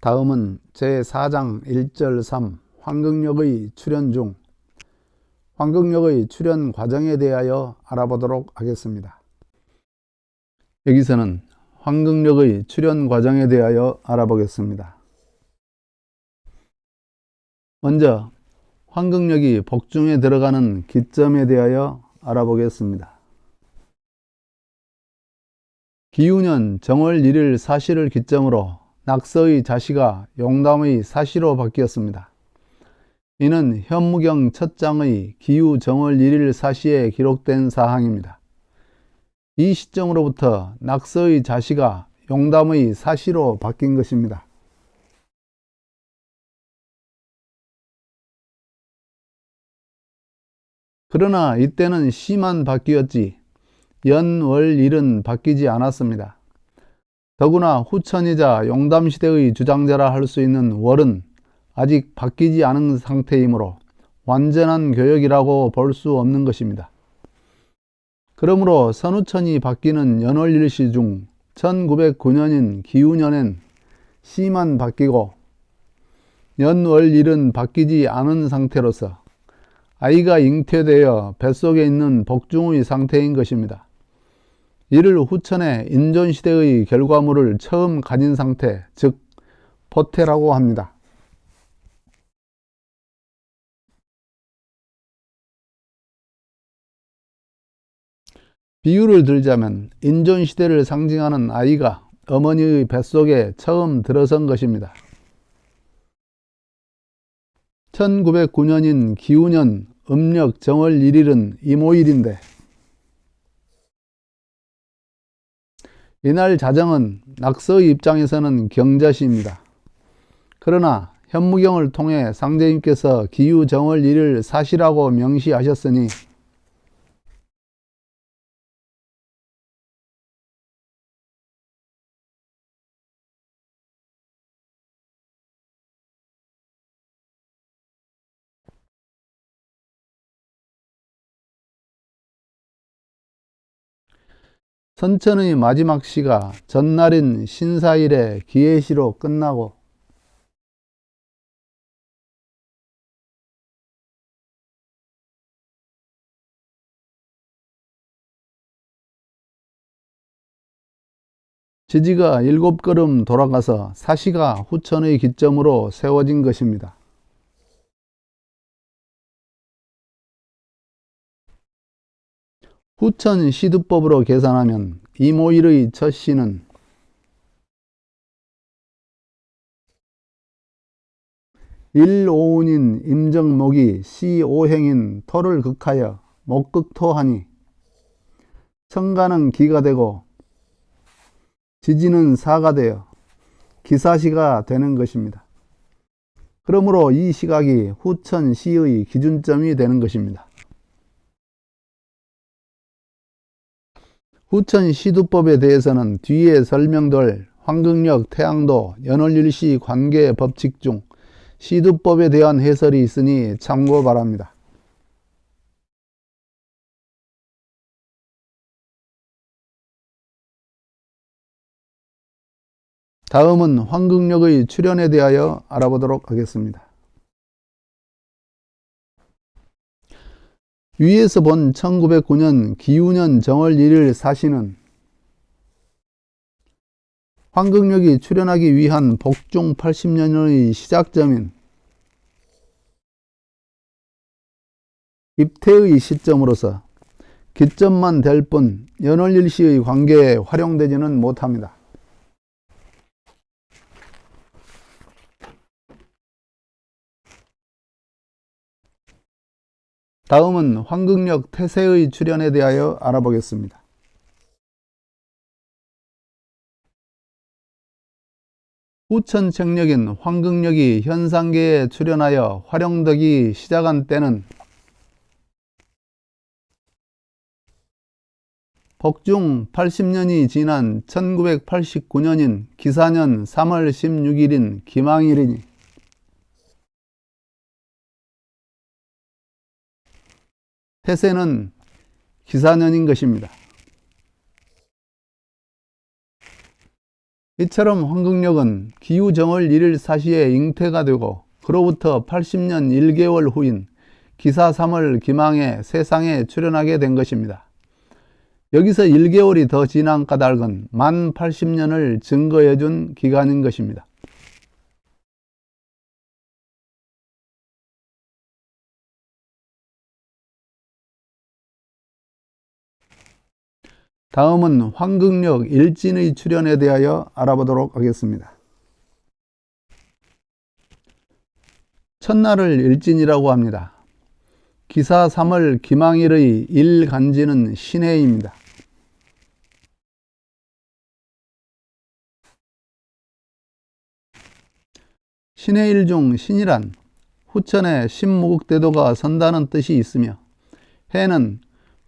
다음은 제4장 1절 3 황금역의 출현 중 황금역의 출현 과정에 대하여 알아보도록 하겠습니다. 여기서는 황금역의 출현 과정에 대하여 알아보겠습니다. 먼저 황금역이 복중에 들어가는 기점에 대하여 알아보겠습니다. 기우년 정월 1일 사시를 기점으로 낙서의 자시가 용담의 사시로 바뀌었습니다. 이는 현무경 첫 장의 기우 정월 1일 사시에 기록된 사항입니다. 이 시점으로부터 낙서의 자시가 용담의 사시로 바뀐 것입니다. 그러나 이때는 시만 바뀌었지 연, 월, 일은 바뀌지 않았습니다. 더구나 후천이자 용담시대의 주장자라 할 수 있는 월은 아직 바뀌지 않은 상태이므로 완전한 교역이라고 볼 수 없는 것입니다. 그러므로 선우천이 바뀌는 연월일시 중 1909년인 기우년엔 시만 바뀌고 연월일은 바뀌지 않은 상태로서 아이가 잉태되어 뱃속에 있는 복중의 상태인 것입니다. 이를 후천의 인존시대의 결과물을 처음 가진 상태, 즉 포태라고 합니다. 비유를 들자면 인존시대를 상징하는 아이가 어머니의 뱃속에 처음 들어선 것입니다. 1909년인 기우년 음력 정월 1일은 이모일인데 이날 자정은 낙서의 입장에서는 경자시입니다. 그러나 현무경을 통해 상제님께서 기우 정월 1일 사시라고 명시하셨으니 선천의 마지막 시가 전날인 신사일의 기해시로 끝나고 지지가 7걸음 돌아가서 사시가 후천의 기점으로 세워진 것입니다. 후천 시두법으로 계산하면 이모일의 첫 시는 일오운인 임정목이 시오행인 토를 극하여 목극토하니 천간은 기가 되고 지지는 사가 되어 기사시가 되는 것입니다. 그러므로 이 시각이 후천 시의 기준점이 되는 것입니다. 후천 시두법에 대해서는 뒤에 설명될 황금역, 태양도, 연월일시 관계 법칙 중 시두법에 대한 해설이 있으니 참고 바랍니다. 다음은 황금역의 출현에 대하여 알아보도록 하겠습니다. 위에서 본 1909년 기우년 정월 1일 사시는 황금역이 출현하기 위한 복중 80년의 시작점인 입태의 시점으로서 기점만 될 뿐 연월일시의 관계에 활용되지는 못합니다. 다음은 황금역 태세의 출현에 대하여 알아보겠습니다. 후천 책력인 황금역이 현상계에 출현하여 활용되기 시작한 때는 복중 80년이 지난 1989년인 기사년 3월 16일인 기망일이니 태세는 기사년인 것입니다. 이처럼 황금역은 기우정월 1일 사시에 잉태가 되고 그로부터 80년 1개월 후인 기사 3월 기망에 세상에 출현하게 된 것입니다. 여기서 1개월이 더 지난 까닭은 만 80년을 증거해준 기간인 것입니다. 다음은 황금역 일진의 출현에 대하여 알아보도록 하겠습니다. 첫날을 일진이라고 합니다. 기사 3월 기망일의 일간지는 신해입니다. 신해일 중 신이란 후천에 신무국대도가 선다는 뜻이 있으며 해는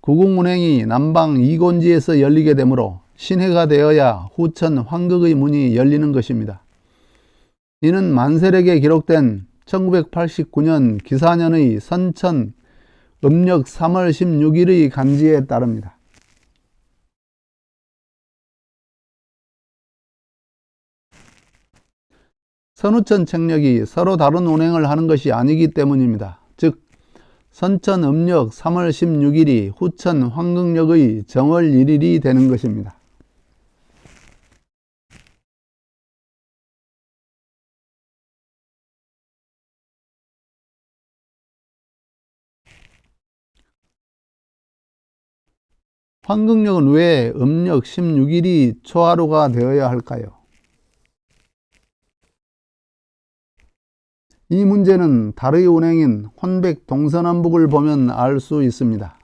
구국운행이 남방 이곤지에서 열리게 되므로 신해가 되어야 후천 황극의 문이 열리는 것입니다. 이는 만세력에 기록된 1989년 기사년의 선천 음력 3월 16일의 간지에 따릅니다. 선후천 책력이 서로 다른 운행을 하는 것이 아니기 때문입니다. 즉 선천 음력 3월 16일이 후천 황극력의 정월 1일이 되는 것입니다. 황극력은 왜 음력 16일이 초하루가 되어야 할까요? 이 문제는 달의 운행인 혼백 동서남북을 보면 알 수 있습니다.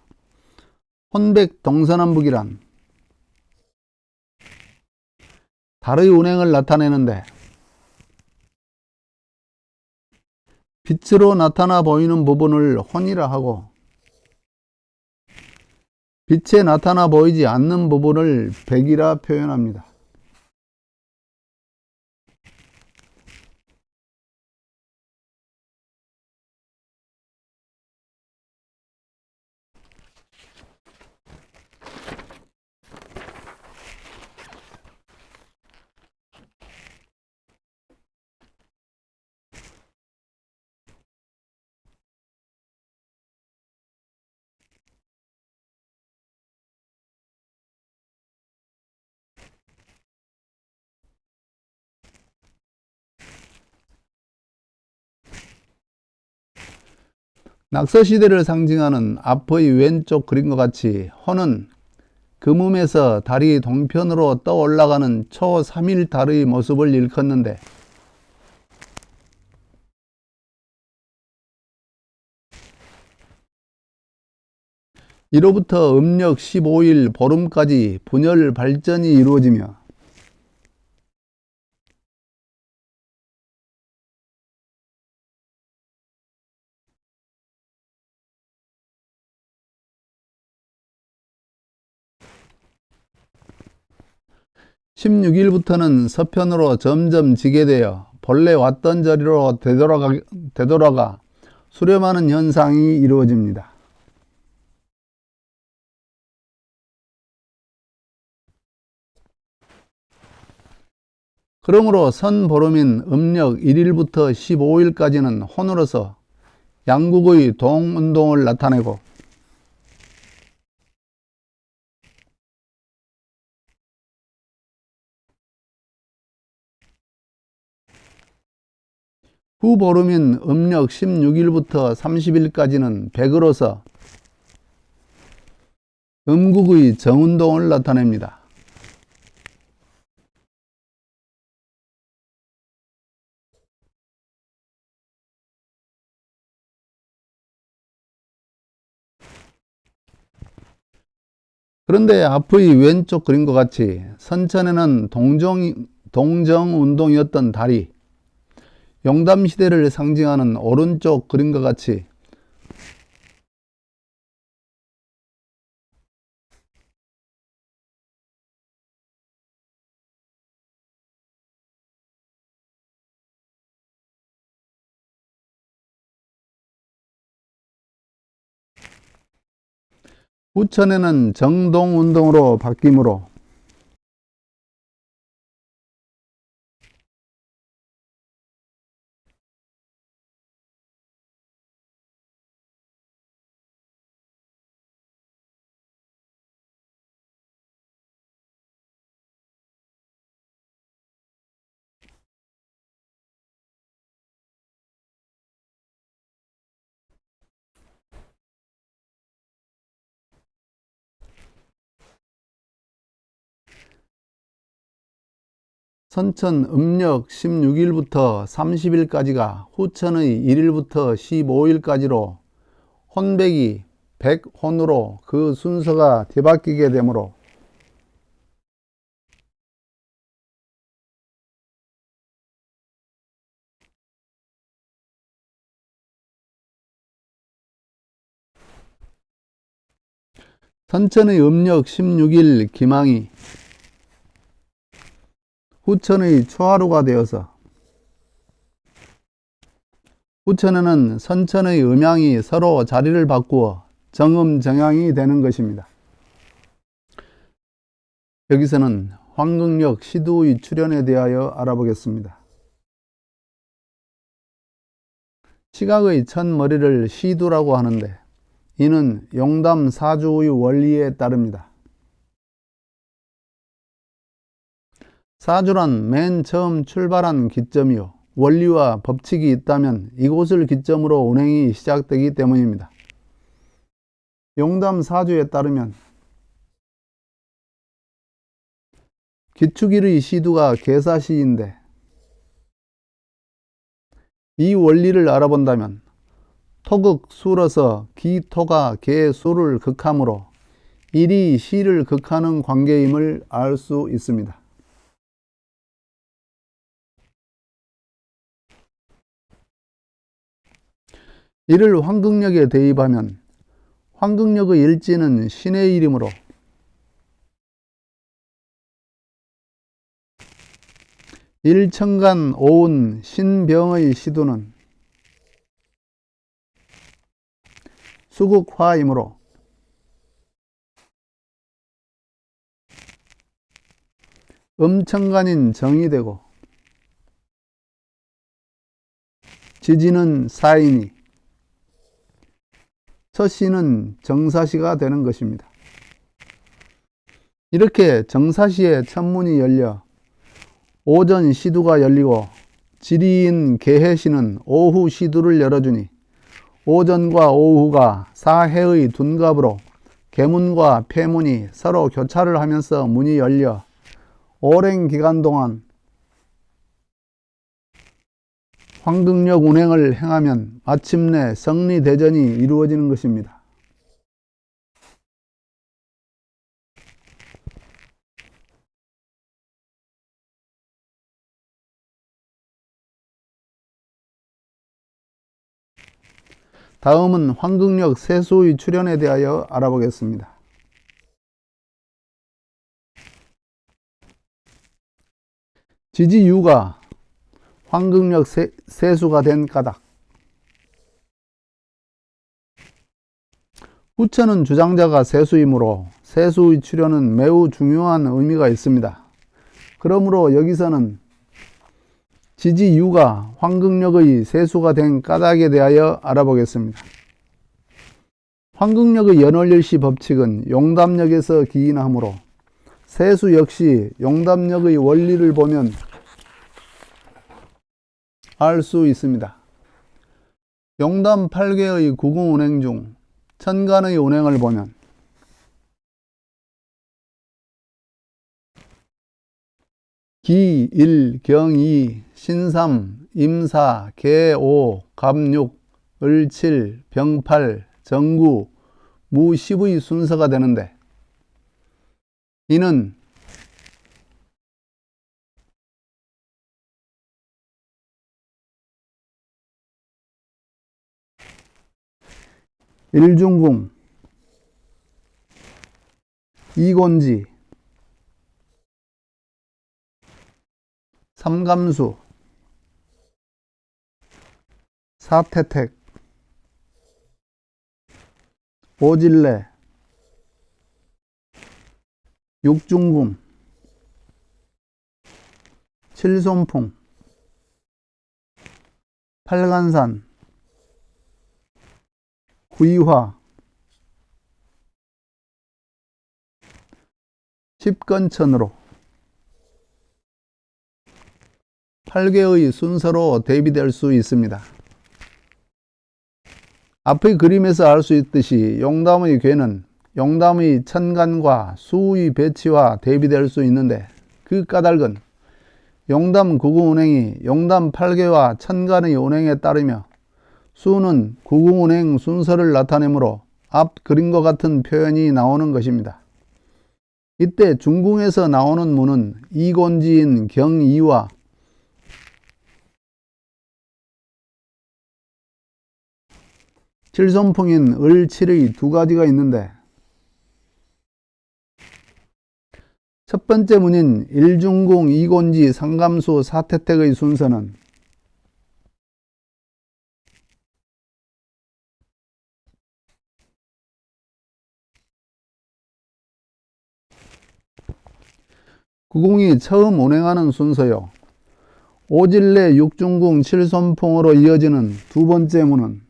혼백 동서남북이란 달의 운행을 나타내는데 빛으로 나타나 보이는 부분을 혼이라 하고 빛에 나타나 보이지 않는 부분을 백이라 표현합니다. 낙서시대를 상징하는 앞의 왼쪽 그림과 같이 혼은 금음에서 달이 동편으로 떠올라가는 초 3일 달의 모습을 일컫는데 이로부터 음력 15일 보름까지 분열 발전이 이루어지며 (16일부터는) 서편으로 점점 지게 되어 본래 왔던 자리로 되돌아가 수렴하는 현상이 이루어집니다. 그러므로 선보름인 음력 1일부터 15일까지는 혼으로서 양국의 동운동을 나타내고 후보름인 음력 16일부터 30일까지는 백으로서 음국의 정운동을 나타냅니다. 그런데 앞의 왼쪽 그림과 같이 선천에는 동정운동이었던 달이 용담시대를 상징하는 오른쪽 그림과 같이 후천에는 정동운동으로 바뀌므로 선천 음력 16일부터 30일까지가 후천의 1일부터 15일까지로 혼백이 100혼으로 그 순서가 뒤바뀌게 되므로 선천의 음력 16일 기망이 후천의 초하루가 되어서 후천에는 선천의 음양이 서로 자리를 바꾸어 정음정양이 되는 것입니다. 여기서는 황금력 시두의 출현에 대하여 알아보겠습니다. 시각의 첫 머리를 시두라고 하는데 이는 용담 사주의 원리에 따릅니다. 사주란 맨 처음 출발한 기점이요 원리와 법칙이 있다면 이곳을 기점으로 운행이 시작되기 때문입니다. 용담 사주에 따르면 기축일의 시두가 계사시인데 이 원리를 알아본다면 토극 수로서 기토가 개수를 극함으로 일이 시를 극하는 관계임을 알 수 있습니다. 이를 황금력에 대입하면 황금력의 일지는 신의 이름으로 일천간 오운 신병의 시두는 수국화이므로 음천간인 정이 되고 지지는 사인이 첫시는 정사시가 되는 것입니다. 이렇게 정사시의 첫문이 열려 오전 시두가 열리고 지리인 개해시는 오후 시두를 열어주니 오전과 오후가 사해의 둔갑으로 개문과 폐문이 서로 교차를 하면서 문이 열려 오랜 기간 동안 황금력 운행을 행하면 마침내 성리대전이 이루어지는 것입니다. 다음은 황금력 세수의 출현에 대하여 알아보겠습니다. 지지유가 황금력 세수가 된 까닭. 후천은 주장자가 세수이므로 세수의 출현은 매우 중요한 의미가 있습니다. 그러므로 여기서는 지지유가 황금력의 세수가 된 까닭에 대하여 알아보겠습니다. 황금력의 연월일시 법칙은 용담력에서 기인하므로 세수 역시 용담력의 원리를 보면 알 수 있습니다. 용담 8개의 구궁 운행 중 천간의 운행을 보면 기, 일, 경, 이, 신삼, 임사, 개, 오, 갑6, 을, 7, 병 8, 정구, 무 10의 순서가 되는데 이는 일중궁, 이곤지, 삼감수, 사태택, 오질레, 육중궁, 칠손풍, 팔간산, 구이화, 십건천으로 8개의 순서로 대비될 수 있습니다. 앞의 그림에서 알 수 있듯이 용담의 괴는 용담의 천간과 수의 배치와 대비될 수 있는데 그 까닭은 용담 9궁 운행이 용담 8개와 천간의 운행에 따르며 수는 9궁 운행 순서를 나타내므로 앞 그림과 같은 표현이 나오는 것입니다. 이때 중궁에서 나오는 문은 이곤지인 경이와 칠손풍인 을칠의 두 가지가 있는데, 첫 번째 문인 일중궁 이곤지 상감수 사태택의 순서는 구궁이 처음 운행하는 순서요. 오질내 육중궁 칠손풍으로 이어지는 두 번째 문은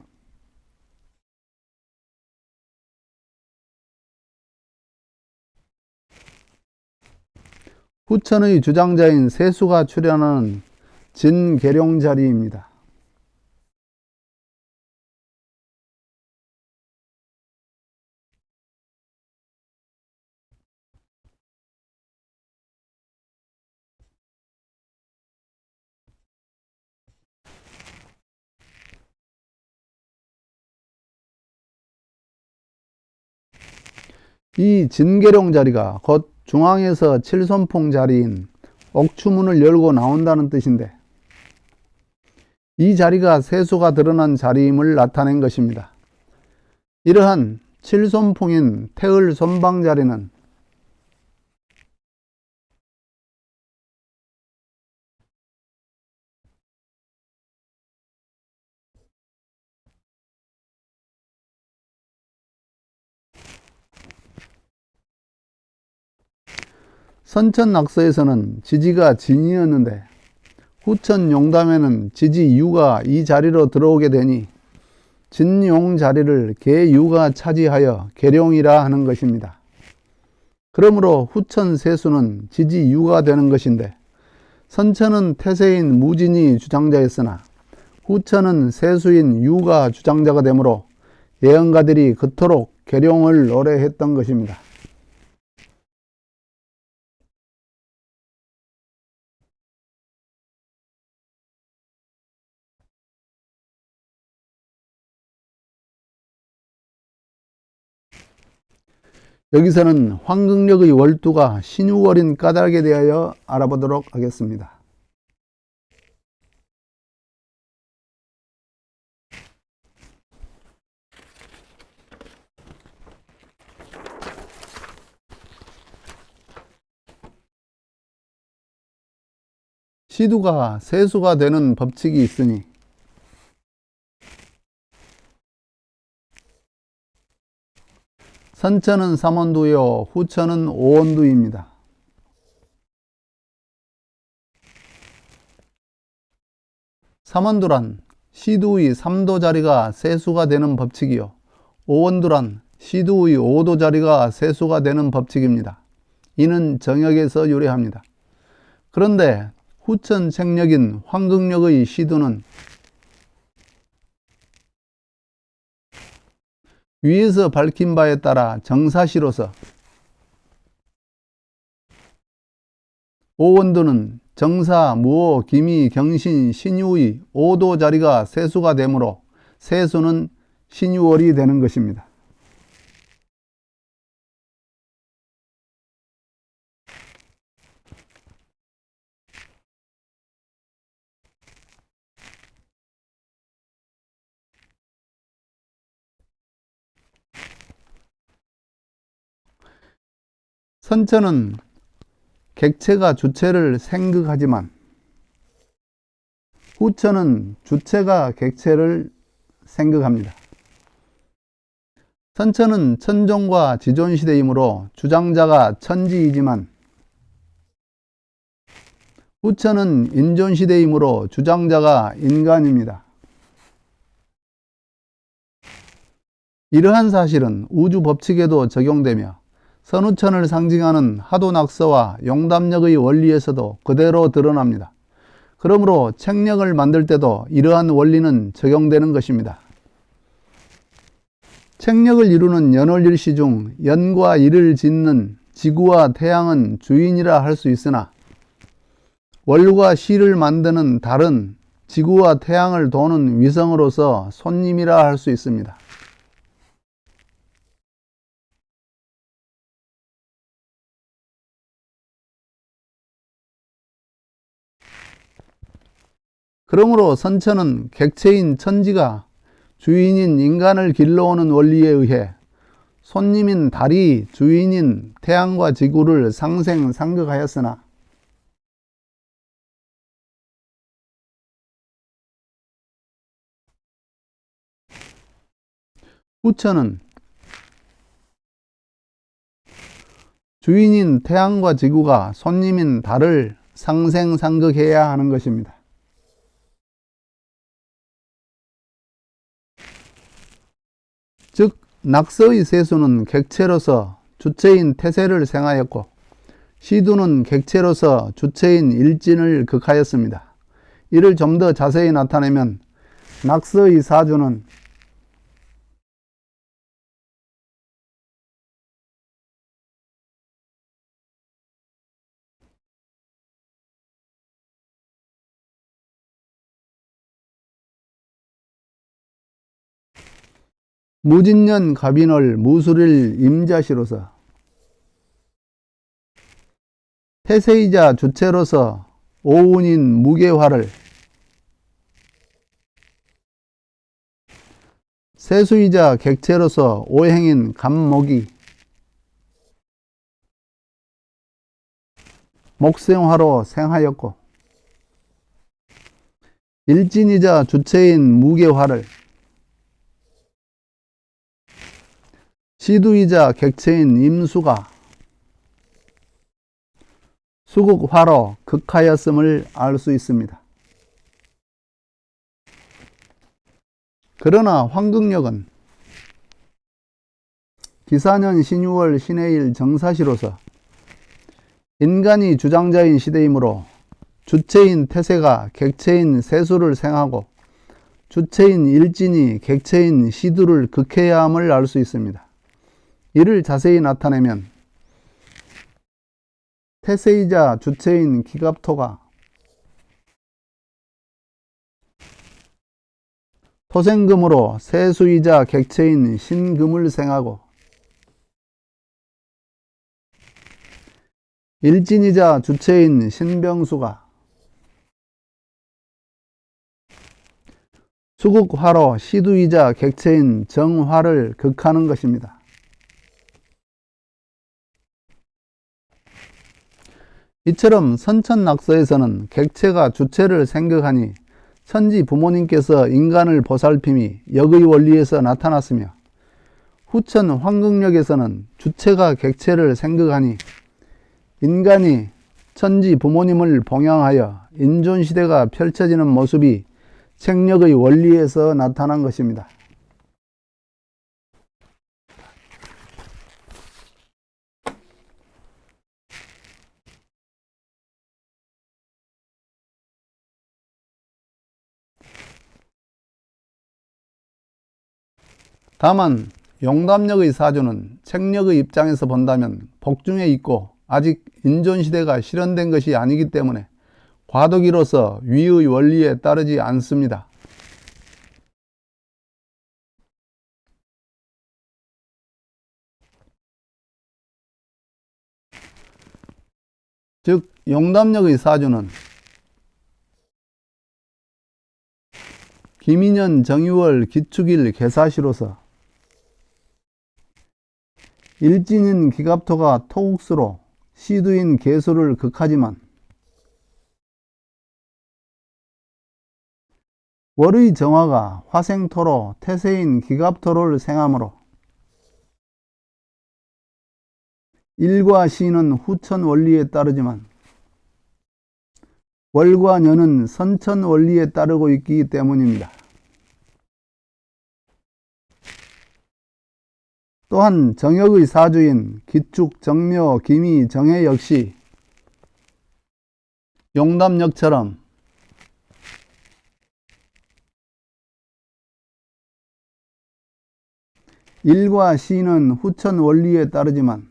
후천의 주장자인 세수가 출연하는 진계룡 자리입니다. 이 진계룡 자리가 곧 중앙에서 칠손풍 자리인 옥추문을 열고 나온다는 뜻인데, 이 자리가 세수가 드러난 자리임을 나타낸 것입니다. 이러한 칠손풍인 태을 손방 자리는 선천낙서에서는 지지가 진이었는데 후천 용담에는 지지 유가 이 자리로 들어오게 되니 진용 자리를 계유가 차지하여 계룡이라 하는 것입니다. 그러므로 후천 세수는 지지 유가 되는 것인데, 선천은 태세인 무진이 주장자였으나 후천은 세수인 유가 주장자가 되므로 예언가들이 그토록 계룡을 노래했던 것입니다. 여기서는 황금력의 월두가 신유월인 까닭에 대하여 알아보도록 하겠습니다. 시두가 세수가 되는 법칙이 있으니 선천은 삼원두요 후천은 오원두입니다. 삼원두란 시두의 3도 자리가 세수가 되는 법칙이요, 오원두란 시두의 5도 자리가 세수가 되는 법칙입니다. 이는 정역에서 유래합니다. 그런데 후천 책력인 황금력의 시두는 위에서 밝힌 바에 따라 정사시로서, 오원두는 정사, 무오, 기미, 경신, 신유의 5도 자리가 세수가 되므로 세수는 신유월이 되는 것입니다. 선천은 객체가 주체를 생극하지만 후천은 주체가 객체를 생극합니다. 선천은 천종과 지존시대이므로 주장자가 천지이지만 후천은 인존시대이므로 주장자가 인간입니다. 이러한 사실은 우주 법칙에도 적용되며 선후천을 상징하는 하도낙서와 용담력의 원리에서도 그대로 드러납니다. 그러므로 책력을 만들 때도 이러한 원리는 적용되는 것입니다. 책력을 이루는 연월일시 중 연과 일을 짓는 지구와 태양은 주인이라 할 수 있으나 월과 시를 만드는 달은 지구와 태양을 도는 위성으로서 손님이라 할 수 있습니다. 그러므로 선천은 객체인 천지가 주인인 인간을 길러오는 원리에 의해 손님인 달이 주인인 태양과 지구를 상생상극하였으나 후천은 주인인 태양과 지구가 손님인 달을 상생상극해야 하는 것입니다. 즉 낙서의 세수는 객체로서 주체인 태세를 생하였고 시두는 객체로서 주체인 일진을 극하였습니다. 이를 좀 더 자세히 나타내면 낙서의 사주는 무진년 갑인월 무술일 임자시로서 태세이자 주체로서 오운인 무계화를 세수이자 객체로서 오행인 갑목이 목생화로 생하였고 일진이자 주체인 무계화를 시두이자 객체인 임수가 수극화로 극하였음을 알 수 있습니다. 그러나 황극력은 기사년 신유월 신해일 정사시로서 인간이 주장자인 시대이므로 주체인 태세가 객체인 세수를 생하고 주체인 일진이 객체인 시두를 극해야 함을 알 수 있습니다. 이를 자세히 나타내면 태세이자 주체인 기갑토가 토생금으로 세수이자 객체인 신금을 생하고 일진이자 주체인 신병수가 수극화로 시두이자 객체인 정화를 극하는 것입니다. 이처럼 선천낙서에서는 객체가 주체를 생각하니 천지 부모님께서 인간을 보살핌이 역의 원리에서 나타났으며 후천 황극력에서는 주체가 객체를 생각하니 인간이 천지 부모님을 봉양하여 인존시대가 펼쳐지는 모습이 책력의 원리에서 나타난 것입니다. 다만 용담력의 사주는 책력의 입장에서 본다면 복중에 있고 아직 인존시대가 실현된 것이 아니기 때문에 과도기로서 위의 원리에 따르지 않습니다. 즉 용담력의 사주는 기민년 정유월 기축일 개사시로서 일진인 기갑토가 토국수로 시두인 계수를 극하지만 월의 정화가 화생토로 태세인 기갑토를 생하므로 일과 시는 후천 원리에 따르지만 월과 년은 선천 원리에 따르고 있기 때문입니다. 또한 정역의 사주인 기축, 정묘, 기미, 정해 역시 용담력처럼 일과 시는 후천 원리에 따르지만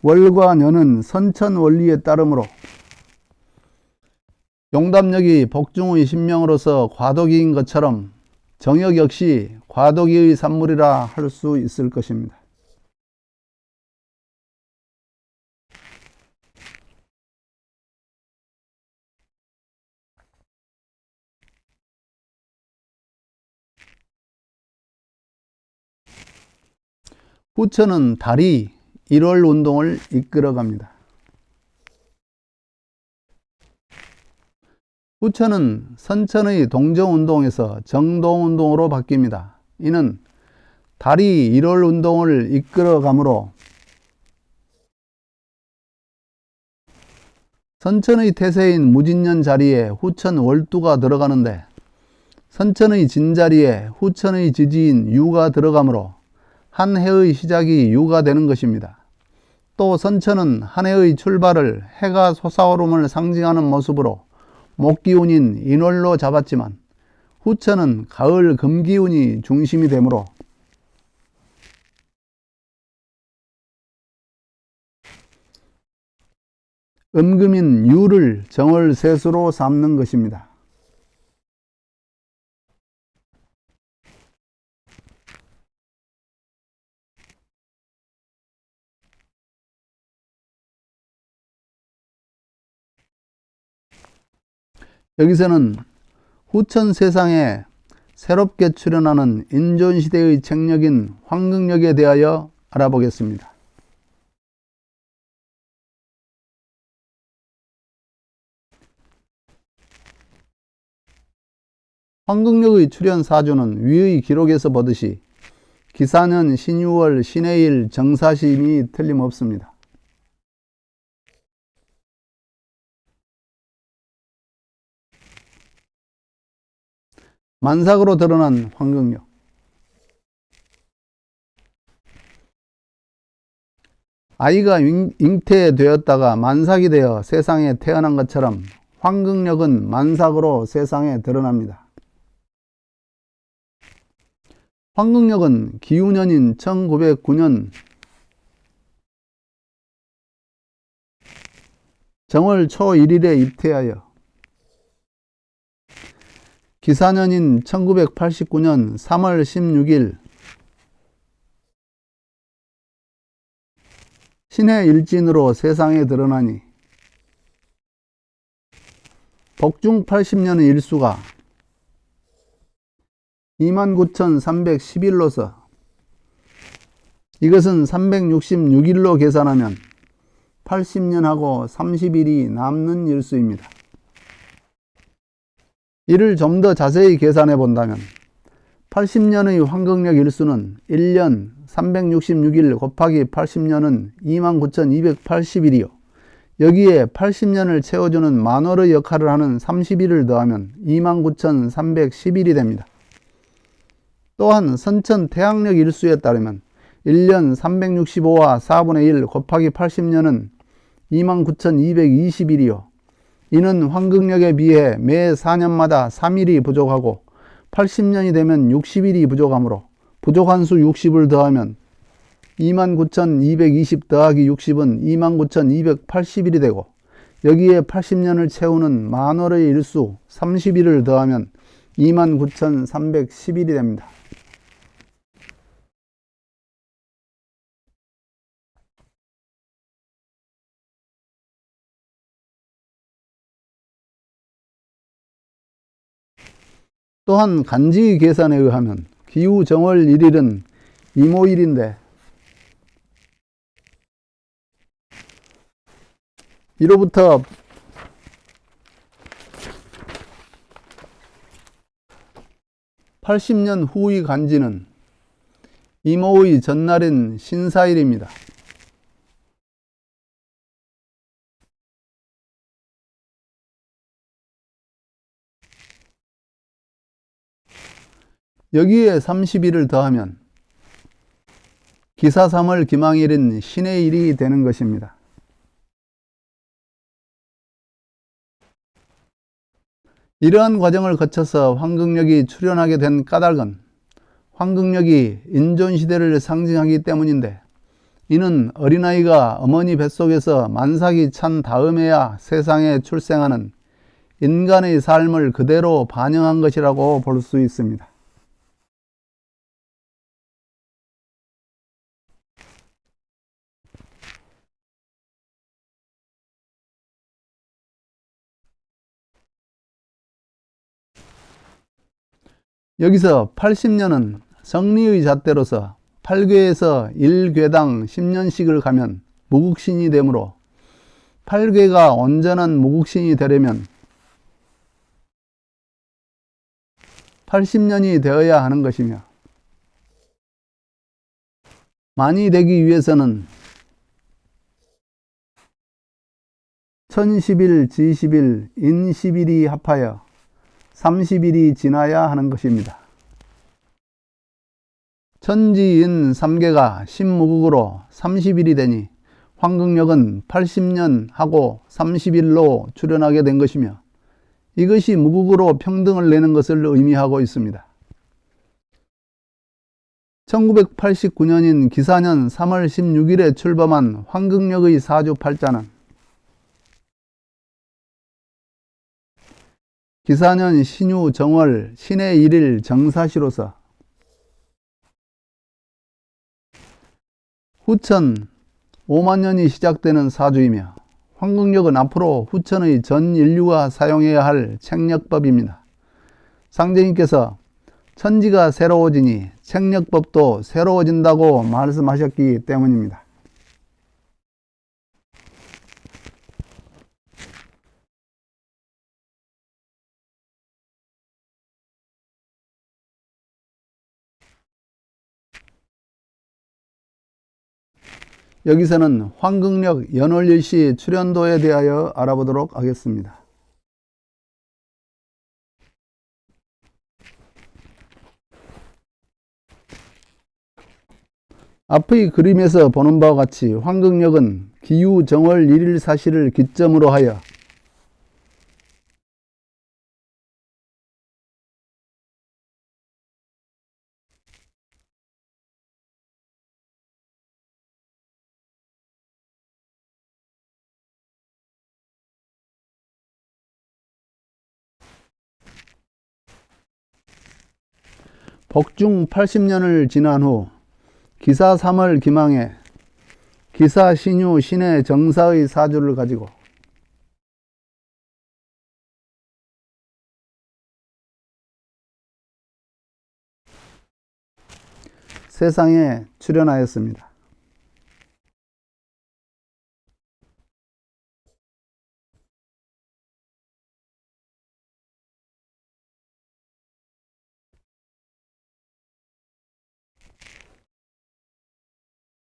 월과 년은 선천 원리에 따르므로 용담력이 복중의 신명으로서 과도기인 것처럼 정역 역시 과도기의 산물이라 할 수 있을 것입니다. 후천은 달이 1월 운동을 이끌어갑니다. 후천은 선천의 동정운동에서 정동운동으로 바뀝니다. 이는 달이 1월 운동을 이끌어가므로 선천의 태세인 무진년 자리에 후천 월두가 들어가는데 선천의 진자리에 후천의 지지인 유가 들어가므로 한 해의 시작이 유가 되는 것입니다. 또 선천은 한 해의 출발을 해가 솟아오름을 상징하는 모습으로 목기운인 인월로 잡았지만 후천은 가을 금기운이 중심이 되므로 음금인 유를 정월세수로 삼는 것입니다. 여기서는 후천 세상에 새롭게 출현하는 인존시대의 책력인 황금력에 대하여 알아보겠습니다. 황금력의 출현 사주는 위의 기록에서 보듯이 기사년, 신유월, 신해일, 정사심이 틀림없습니다. 만삭으로 드러난 황금력. 아이가 잉태되었다가 만삭이 되어 세상에 태어난 것처럼 황금력은 만삭으로 세상에 드러납니다. 황금력은 기우년인 1909년 정월 초 1일에 입퇴하여 기사년인 1989년 3월 16일 신해 일진으로 세상에 드러나니 복중 80년의 일수가 29,310일로서 이것은 366일로 계산하면 80년하고 30일이 남는 일수입니다. 이를 좀 더 자세히 계산해 본다면 80년의 황금력 일수는 1년 366일 곱하기 80년은 29,280일이요. 여기에 80년을 채워주는 만월의 역할을 하는 30일을 더하면 29,310일이 됩니다. 또한 선천 태양력 일수에 따르면 1년 365와 4분의 1 곱하기 80년은 29,220일이요. 이는 황금력에 비해 매 4년마다 3일이 부족하고 80년이 되면 60일이 부족하므로 부족한 수 60을 더하면 29,220 더하기 60은 29,280일이 되고 여기에 80년을 채우는 만월의 일수 30일을 더하면 29,310일이 됩니다. 또한 간지 계산에 의하면 기후 정월 1일은 이모일인데 이로부터 (80년) 후의 간지는 이모의 전날인 신사일입니다. 여기에 30일을 더하면 기사 3월 기망일인 신의 일이 되는 것입니다. 이러한 과정을 거쳐서 황금력이 출현하게 된 까닭은 황금력이 인존시대를 상징하기 때문인데 이는 어린아이가 어머니 뱃속에서 만삭이 찬 다음에야 세상에 출생하는 인간의 삶을 그대로 반영한 것이라고 볼 수 있습니다. 여기서 80년은 성리의 잣대로서 8궤에서 1궤당 10년씩을 가면 무국신이 되므로 8궤가 온전한 무국신이 되려면 80년이 되어야 하는 것이며, 만이 되기 위해서는 1011, 지11, 인11이 합하여 30일이 지나야 하는 것입니다. 천지인 3계가 신무국으로 30일이 되니 황금력은 80년 하고 30일로 출현하게 된 것이며, 이것이 무국으로 평등을 내는 것을 의미하고 있습니다. 1989년인 기사년 3월 16일에 출범한 황금력의 사주팔자는 기사년 신유 정월 신의 1일 정사시로서 후천 5만년이 시작되는 사주이며, 황금력은 앞으로 후천의 전 인류가 사용해야 할 책력법입니다. 상제님께서 천지가 새로워지니 책력법도 새로워진다고 말씀하셨기 때문입니다. 여기서는 황금력 연월일시 출현도에 대하여 알아보도록 하겠습니다. 앞의 그림에서 보는 바와 같이 황금력은 기유 정월 1일 사시를 기점으로 하여 복중 80년을 지난 후 기사 3월 기망에 기사 신유 신의 정사의 사주를 가지고 세상에 출현하였습니다.